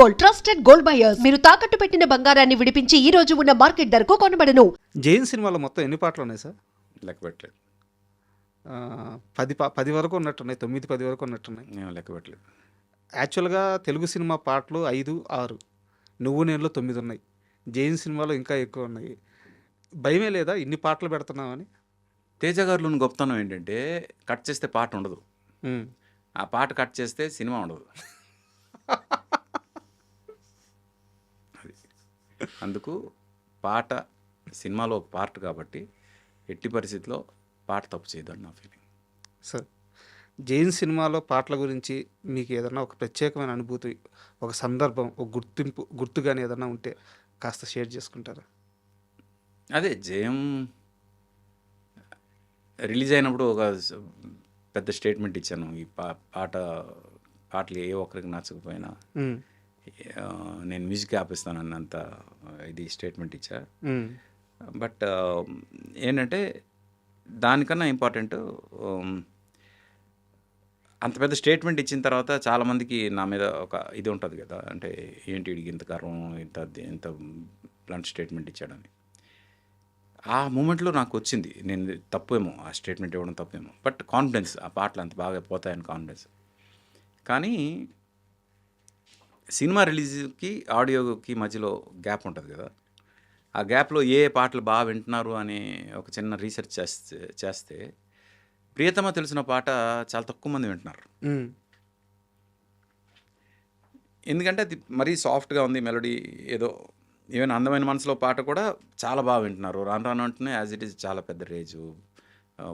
Gold, trusted gold buyers. మీరు తాకట్టు పెట్టిన బంగారాన్ని విడిపించి ఈ రోజు ఉన్న మార్కెట్ ధరకు కొనబడను. జైన్ సినిమాలో మొత్తం ఎన్ని పాటలు ఉన్నాయి సార్? లెక్క పెట్టలేదు. 10 వరకు ఉన్నట్టున్నాయి, 9, 10 వరకు ఉన్నట్టున్నాయి. నేను లెక్క పెట్టలేదు. యాక్చువల్గా తెలుగు సినిమా పాటలు 5, 6, నువ్వు నేనులో 9 ఉన్నాయి. జైన్ సినిమాలో ఇంకా ఎక్కువ ఉన్నాయి. భయమే లేదా ఇన్ని పాటలు పెడుతున్నామని? తేజ గారిలోని గొప్పతనం ఏంటంటే కట్ చేస్తే పాట ఉండదు, ఆ పాట కట్ చేస్తే సినిమా ఉండదు. అది అందుకు పాట సినిమాలో పార్ట్ కాబట్టి ఎట్టి పరిస్థితిలో పాట తప్పు చేయదని నా ఫీలింగ్. సార్, జైన్ సినిమాలో పాటల గురించి మీకు ఏదన్నా ఒక ప్రత్యేకమైన అనుభూతి, ఒక సందర్భం, ఒక గుర్తు కానీ ఏదన్నా ఉంటే కాస్త షేర్ చేసుకుంటారా? అదే జయం రిలీజ్ అయినప్పుడు ఒక పెద్ద స్టేట్మెంట్ ఇచ్చాను. ఈ పాటలు ఏ ఒక్కరికి నచ్చకపోయినా నేను మ్యూజిక్ ఆపిస్తానన్నంత ఇది స్టేట్మెంట్ ఇచ్చా. బట్ ఏంటంటే దానికన్నా ఇంపార్టెంట్, అంత పెద్ద స్టేట్మెంట్ ఇచ్చిన తర్వాత చాలామందికి నా మీద ఒక ఇది ఉంటుంది కదా, అంటే ఏంటి వీడికి ఇంత గర్వం, ఇంత బ్లంట్ స్టేట్మెంట్ ఇచ్చాడని. ఆ మూమెంట్లో నాకు వచ్చింది, నేను తప్పేమో ఆ స్టేట్మెంట్ ఇవ్వడం తప్పేమో, బట్ కాన్ఫిడెన్స్, ఆ పాటలు అంత బాగా పోతాయని కాన్ఫిడెన్స్. కానీ సినిమా రిలీజ్కి ఆడియోకి మధ్యలో గ్యాప్ ఉంటుంది కదా, ఆ గ్యాప్లో ఏ పాటలు బాగా వింటున్నారు అని ఒక చిన్న రీసెర్చ్ చేస్తే ప్రియతమ తెలిసిన పాట చాలా తక్కువ మంది వింటున్నారు. ఎందుకంటే అది మరీ సాఫ్ట్గా ఉంది మెలోడీ, ఏదో ఈవెన్ అందమైన మనసులో పాట కూడా చాలా బాగా వింటున్నారు. రాను రాను అంటూనే యాజ్ ఇట్ ఈజ్ చాలా పెద్ద రేజు,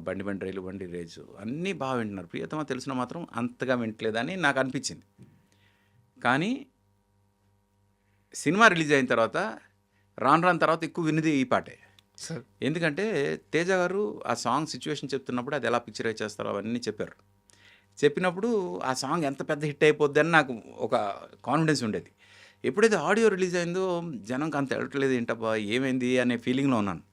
బండి రేజు అన్నీ బాగా వింటున్నారు. ప్రియతమ తెలిసిన మాత్రం అంతగా వింటలేదని నాకు అనిపించింది. కానీ సినిమా రిలీజ్ అయిన తర్వాత రాను తర్వాత ఎక్కువ విన్నది ఈ పాటే. ఎందుకంటే తేజ గారు ఆ సాంగ్ సిచ్యువేషన్ చెప్తున్నప్పుడు అది ఎలా పిక్చరైజ్ చేస్తారో అవన్నీ చెప్పినప్పుడు ఆ సాంగ్ ఎంత పెద్ద హిట్ అయిపోద్ది అని నాకు ఒక కాన్ఫిడెన్స్ ఉండేది. ఎప్పుడైతే ఆడియో రిలీజ్ అయిందో జనంకి అంత వెళ్ళట్లేదు, ఏంటబ్బా ఏమైంది అనే ఫీలింగ్లో ఉన్నాను.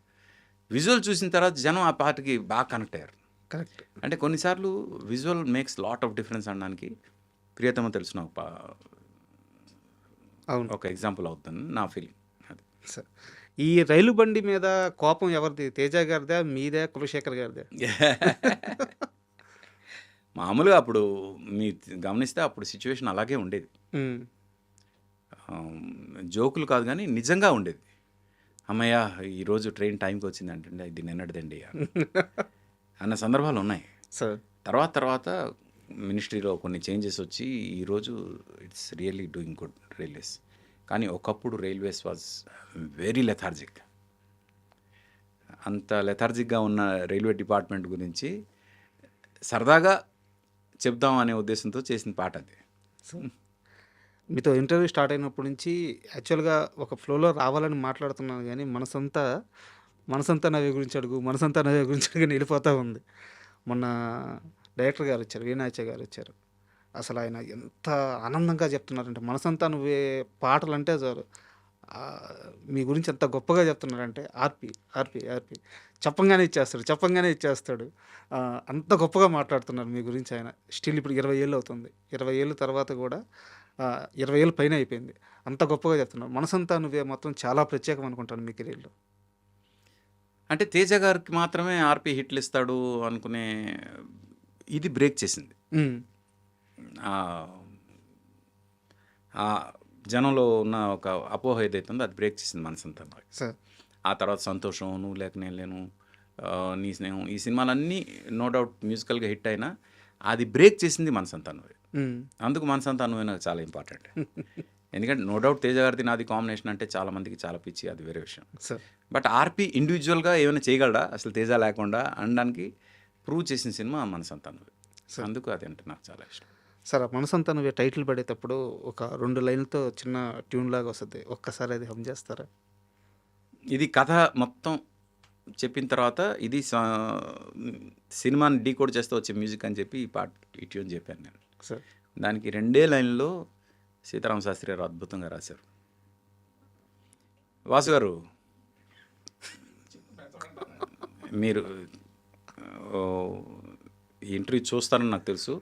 విజువల్ చూసిన తర్వాత జనం ఆ పాటకి బాగా కనెక్ట్ అయ్యారు. కరెక్ట్. అంటే కొన్నిసార్లు visual makes lot of difference అనడానికి ప్రియతమ తెలిసిన ఒక ఎగ్జాంపుల్ అవుతుంది నా ఫీలింగ్. అది సార్, ఈ రైలు బండి మీద కోపం ఎవరిది? తేజ గారిదా, మీదే, కులశేఖర్ గారిదా? మామూలుగా అప్పుడు మీరు గమనిస్తే అప్పుడు సిచ్యువేషన్ అలాగే ఉండేది. జోకులు కాదు కానీ నిజంగా ఉండేది. అమ్మయ్య ఈరోజు ట్రైన్ టైంకి వచ్చింది అంటే ఇది నిన్నటిదండి అన్న సందర్భాలు ఉన్నాయి. సార్, తర్వాత మినిస్ట్రీలో కొన్ని చేంజెస్ వచ్చి ఈరోజు it's really doing good railways. కానీ ఒకప్పుడు రైల్వేస్ వాజ్ వెరీ లెథార్జిక్. అంత లెథార్జిక్గా ఉన్న రైల్వే డిపార్ట్మెంట్ గురించి సరదాగా చెప్దాం అనే ఉద్దేశంతో చేసిన పాట అది. మీతో ఇంటర్వ్యూ స్టార్ట్ అయినప్పటి నుంచి యాక్చువల్గా ఒక ఫ్లోలో రావాలని మాట్లాడుతున్నాను, కానీ మనసంతా నవ్వే గురించి అడుగు వెళ్ళిపోతూ ఉంది. మొన్న డైరెక్టర్ గారు వచ్చారు, వీణాచార్య గారు వచ్చారు. అసలు ఆయన ఎంత ఆనందంగా చెప్తున్నారంటే, మనసంతా నువ్వే పాటలు అంటే చాలు మీ గురించి ఎంత గొప్పగా చెప్తున్నారంటే, ఆర్పి చెప్పంగానే ఇచ్చేస్తాడు. అంత గొప్పగా మాట్లాడుతున్నారు మీ గురించి ఆయన. స్టిల్ ఇప్పుడు 20 ఏళ్ళు అవుతుంది, 20 ఏళ్ళ తర్వాత కూడా 20 ఏళ్ళ పైన అయిపోయింది, అంత గొప్పగా చెప్తున్నారు. మనసంతా నువ్వే మొత్తం చాలా ప్రత్యేకం అనుకుంటాను మీ కెరీర్లో. అంటే తేజ గారికి మాత్రమే ఆర్పి హిట్లు ఇస్తాడు అనుకునే ఇది బ్రేక్ చేసింది. జనంలో ఉన్న ఒక అపోహ ఏదైతుందో అది బ్రేక్ చేసింది మనసంతా. సార్, ఆ తర్వాత సంతోషం, నువ్వు లేక నేను లేను, నీ స్నేహం, ఈ సినిమాలన్నీ నో డౌట్ మ్యూజికల్గా హిట్ అయినా అది బ్రేక్ చేసింది మనసంతా నువ్వే. అందుకు మనసంతా నువ్వే నాకు చాలా ఇంపార్టెంట్. ఎందుకంటే నో డౌట్ తేజ గారిది నాది కాంబినేషన్ అంటే చాలామందికి చాలా పిచ్చి, అది వేరే విషయం. బట్ ఆర్పి ఇండివిజువల్గా ఏమైనా చేయగలడా అసలు తేజ లేకుండా అనడానికి ప్రూవ్ చేసిన సినిమా మనసంతా నువ్వే. అందుకు అది అంటే నాకు చాలా ఇష్టం. సార్, మనసంతా నువ్వే టైటిల్ పడేటప్పుడు ఒక 2 లైన్లతో చిన్న ట్యూన్ లాగా వస్తుంది, ఒక్కసారి అది హమ్ చేస్తారా? ఇది కథ మొత్తం చెప్పిన తర్వాత ఇది సినిమాని డీకోడ్ చేస్తూ వచ్చే మ్యూజిక్ అని చెప్పి ఈ ట్యూన్ చెప్పాను నేను. సార్, దానికి 2 లైన్లో సీతారామ శాస్త్రి గారు అద్భుతంగా రాశారు. వాసు గారు, మీరు ఈ ఇంటర్వ్యూ చూస్తారని నాకు తెలుసు,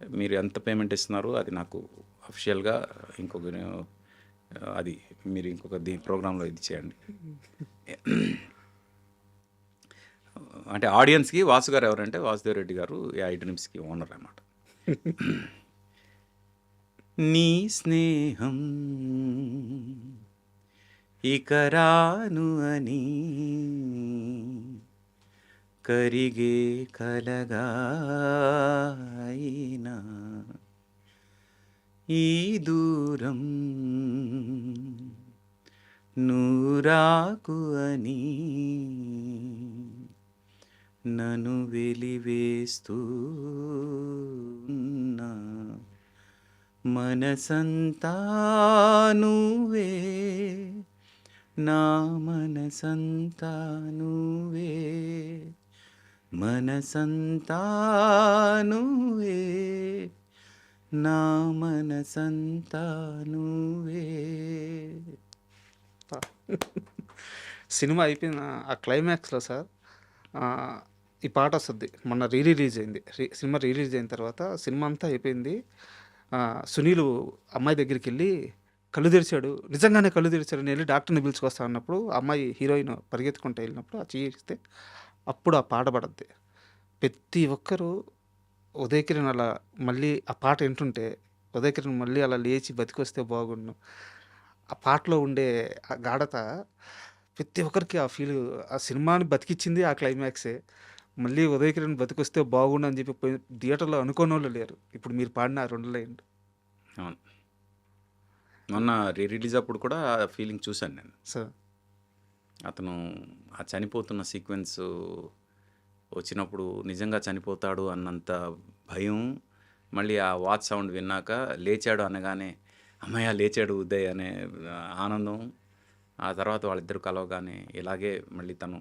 మీరు ఎంత పేమెంట్ ఇస్తున్నారు అది నాకు అఫీషియల్గా ఇంకొక అది మీరు ఇంకొక ప్రోగ్రాంలో ఇది చేయండి. అంటే ఆడియన్స్కి వాసు గారు ఎవరంటే వాసుదేవ్ రెడ్డి గారు ఈ ఐటమ్స్కి ఓనర్ అన్నమాట. నీ స్నేహం ఇక రాను అని కరిగే కలగా అయినా ఈ దూరం నూరాకు అని నన్ను వెలివేస్తూ ఉన్నా మనసంతా నువ్వే నా మనసంతా నువ్వే మనసంతా నువ్వే నా మనసంతా నువ్వే. సినిమా అయిపోయిన ఆ క్లైమాక్స్లో సార్ ఈ పాట వస్తుంది. మొన్న రిలీజ్ అయింది. సినిమా రిలీజ్ అయిన తర్వాత సినిమా అంతా అయిపోయింది. సునీల్ అమ్మాయి దగ్గరికి వెళ్ళి కళ్ళు తెరిచాడు, నిజంగానే కళ్ళు తెరిచాడు, నేను వెళ్ళి డాక్టర్ని పిలుచుకొస్తా అన్నప్పుడు అమ్మాయి హీరోయిన్ పరిగెత్తుకుంటూ వెళ్ళినప్పుడు ఆ చేయిస్తే అప్పుడు ఆ పాట పడద్ది. ప్రతి ఒక్కరూ ఉదయకిరణ్ అలా మళ్ళీ ఆ పాట వింటుంటే ఉదయకిరణ్ మళ్ళీ అలా లేచి బతికొస్తే బాగుండు. ఆ పాటలో ఉండే ఆ గాఢత ప్రతి ఒక్కరికి ఆ ఫీల్, ఆ సినిమాని బతికిచ్చింది ఆ క్లైమాక్సే. మళ్ళీ ఉదయకిరణ్ బతికొస్తే బాగుండు అని చెప్పి పోయి థియేటర్లో అనుకోని వాళ్ళు లేరు. ఇప్పుడు మీరు పాడిన ఆ 2 లైన్లు. అవును, మొన్న రిలీజ్ అప్పుడు కూడా ఫీలింగ్ చూశాను నేను. సార్ అతను ఆ చనిపోతున్న సీక్వెన్స్ వచ్చినప్పుడు నిజంగా చనిపోతాడు అన్నంత భయం, మళ్ళీ ఆ వాచ్ సౌండ్ విన్నాక లేచాడు అనగానే అమ్మయ్య లేచాడు ఉదయ్ అనే ఆనందం, ఆ తర్వాత వాళ్ళిద్దరు కలవగానే ఇలాగే మళ్ళీ తను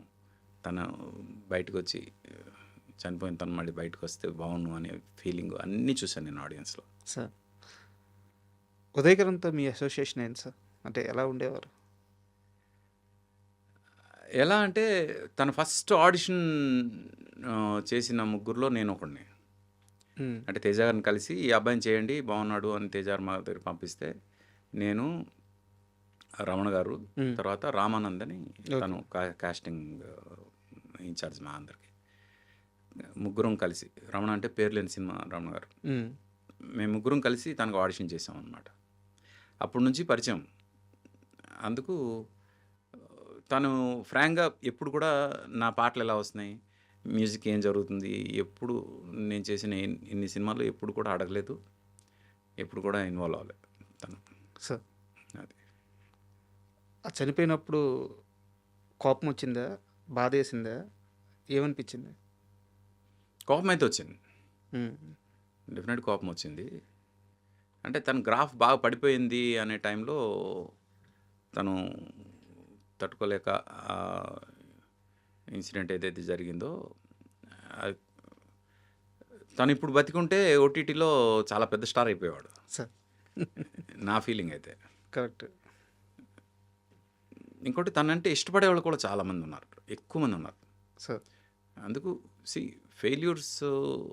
బయటకు వచ్చి చనిపోయిన తను మళ్ళీ బయటకు వస్తే బాగుండు అనే ఫీలింగ్ అన్నీ చూశాను నేను ఆడియన్స్లో. సార్ ఉదయకిరణ్తో మీ అసోసియేషన్ ఏంటి సార్? అంటే ఎలా ఉండేవారు? ఎలా అంటే తను ఫస్ట్ ఆడిషన్ చేసిన ముగ్గురులో నేను ఒకడిని. అంటే తేజ గారిని కలిసి ఈ అబ్బాయిని చేయండి బాగున్నాడు అని తేజ గారు మా దగ్గర పంపిస్తే నేను, రమణ గారు, తర్వాత రామానంద్ అని తను కాస్టింగ్ ఇన్ఛార్జ్ మా అందరికి, ముగ్గురం కలిసి, రమణ అంటే పేరు లేని సినిమా రమణ గారు, మేము ముగ్గురం కలిసి తనకు ఆడిషన్ చేసాం అన్నమాట. అప్పటి నుంచి పరిచయం. అందుకు తను ఫ్రాంక్గా ఎప్పుడు కూడా నా పాటలు ఎలా వస్తున్నాయి, మ్యూజిక్ ఏం జరుగుతుంది, ఎప్పుడు నేను చేసిన ఇన్ని సినిమాలు ఎప్పుడు కూడా అడగలేదు, ఎప్పుడు కూడా ఇన్వాల్వ్ అవ్వలేదు తను. సార్ అది ఆ చనిపోయినప్పుడు కోపం వచ్చిందా, బాధ వేసిందా, ఏమనిపించింది? కోపం అయితే వచ్చింది, డెఫినెట్ కోపం వచ్చింది. అంటే తన గ్రాఫ్ బాగా పడిపోయింది అనే టైంలో తను తట్టుకోలేక ఇన్సిడెంట్ ఏదైతే జరిగిందో తను ఇప్పుడు బతికుంటే ఓటీటీలో చాలా పెద్ద స్టార్ అయిపోయేవాడు సార్. నా ఫీలింగ్ అయితే. కరెక్ట్. ఇంకోటి తనంటే ఇష్టపడే వాళ్ళు కూడా చాలామంది ఉన్నారు, ఎక్కువ మంది ఉన్నారు సార్. అందుకు ఫెయిల్యూర్స్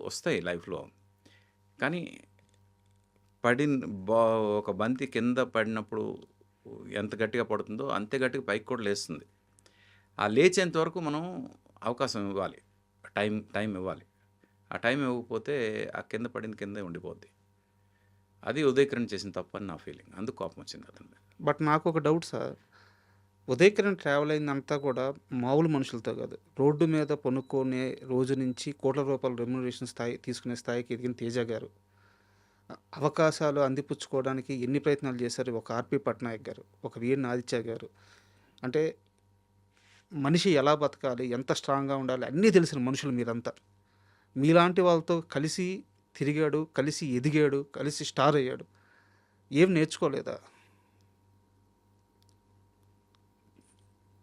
వస్తాయి లైఫ్లో, కానీ ఒక బంతి కింద పడినప్పుడు ఎంత గట్టిగా పడుతుందో అంతే గట్టిగా పైకి కూడా లేస్తుంది. ఆ లేచేంత వరకు మనం అవకాశం ఇవ్వాలి, టైం ఇవ్వాలి. ఆ టైం ఇవ్వకపోతే ఆ కింద పడింది కిందే ఉండిపోద్ది. అది ఉదయకిరణ్ చేసిన తప్పు అని నా ఫీలింగ్. అందుకు కోపం వచ్చింది అతని మీద. బట్ నాకు ఒక డౌట్ సార్, ఉదయకిరణ్ ట్రావెల్ అయిందంతా కూడా మామూలు మనుషులతో కాదు, రోడ్డు మీద పనుక్కునే రోజు నుంచి కోట్ల రూపాయల రెమ్యునరేషన్ తీసుకునే స్థాయికి ఎదిగిన తేజ గారు అవకాశాలు అందిపుచ్చుకోవడానికి ఎన్ని ప్రయత్నాలు చేశారు? ఒక ఆర్పి పట్నాయక్ గారు, ఒక వీఎన్ ఆదిత్య గారు, అంటే మనిషి ఎలా బతకాలి, ఎంత స్ట్రాంగ్గా ఉండాలి అన్నీ తెలిసిన మనుషులు మీరంతా. మీలాంటి వాళ్ళతో కలిసి తిరిగాడు, కలిసి ఎదిగాడు, కలిసి స్టార్ అయ్యాడు. ఏం నేర్చుకోలేదా?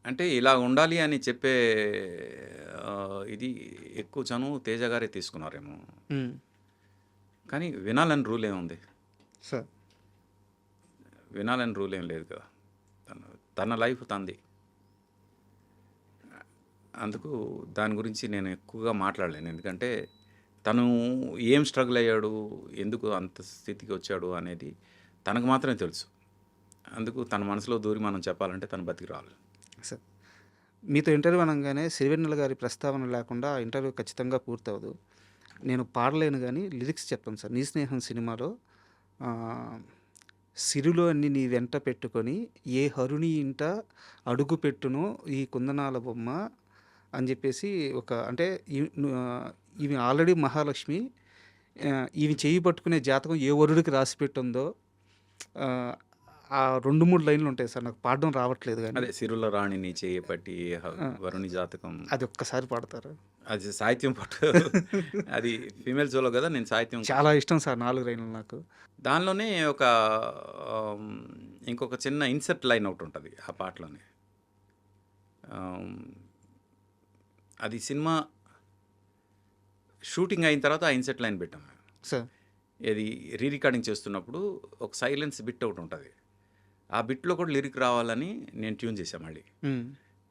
అంటే ఇలా ఉండాలి అని చెప్పే ఇది ఎక్కువ చనువు తేజ గారే తీసుకున్నారేమో, కానీ వినాలని రూల్ ఏముంది సార్? వినాలని రూల్ ఏం లేదు కదా. తన లైఫ్ తంది. అందుకు దాని గురించి నేను ఎక్కువగా మాట్లాడలేను, ఎందుకంటే తను ఏం స్ట్రగుల్ అయ్యాడు, ఎందుకు అంత స్థితికి వచ్చాడు అనేది తనకు మాత్రమే తెలుసు. అందుకు తన మనసులో దూరి మనం చెప్పాలంటే తను బతికి రావాలి. సార్ మీతో ఇంటర్వ్యూ అనగానే సిరివెన్నెల గారి ప్రస్తావన లేకుండా ఆ ఇంటర్వ్యూ ఖచ్చితంగా పూర్తవదు. నేను పాడలేను కానీ లిరిక్స్ చెప్తాను సార్. నీ స్నేహం సినిమాలో ఆ, సిరులో అన్ని నీ వెంట పెట్టుకొని ఏ హరుని ఇంట అడుగు పెట్టునో ఈ కుందనాల బొమ్మ అని చెప్పేసి ఒక అంటే ఇవి ఆల్రెడీ మహాలక్ష్మి ఇవి చేయి పట్టుకునే జాతకం ఏ వరుడికి రాసి పెట్టుందో ఆ, ఆ 2-3 లైన్లు ఉంటాయి సార్. నాకు పాడడం రావట్లేదు కానీ అదే సిరుల రాణి నీ చేయి పట్టి వరుణి జాతకం, అది ఒక్కసారి పాడతారు. అది సాహిత్యం పట్టు. అది ఫీమేల్ సోలో కదా, నేను సాహిత్యం. చాలా ఇష్టం సార్ 4 లైన్లు నాకు. దానిలోనే ఒక ఇంకొక చిన్న ఇన్సెప్ట్ లైన్ ఒకటి ఉంటుంది ఆ పాటలోనే. అది సినిమా షూటింగ్ అయిన తర్వాత ఆ ఇన్సెట్ లైన్ పెట్టాం మేము. సార్ ఇది రీ రికార్డింగ్ చేస్తున్నప్పుడు ఒక సైలెన్స్ బిట్ ఒకటి ఉంటుంది. ఆ బిట్లో కూడా లిరిక్ రావాలని నేను ట్యూన్ చేశాను మళ్ళీ.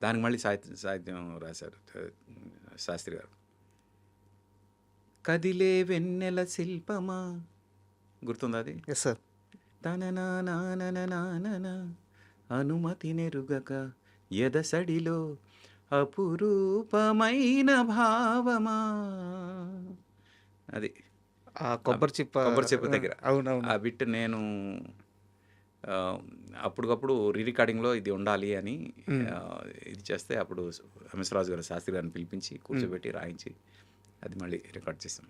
దానికి మళ్ళీ సాహిత్యం రాశారు శాస్త్రి గారు. కదిలే వెన్నెల శిల్పమా, గుర్తుందా అది? Yes sir. తననా అనుమతి నెరుగక ఎదసడిలో అపురూపమైన భావమా, అది ఆ కొబ్బరి చెప్పు దగ్గర అవునవును. ఆ బిట్ నేను అప్పటికప్పుడు రీ రికార్డింగ్లో ఇది ఉండాలి అని ఇది చేస్తే అప్పుడు ఎంఎస్ రాజు గారు శాస్త్రి గారిని పిలిపించి కూర్చోబెట్టి రాయించి అది మళ్ళీ రికార్డ్ చేసాం.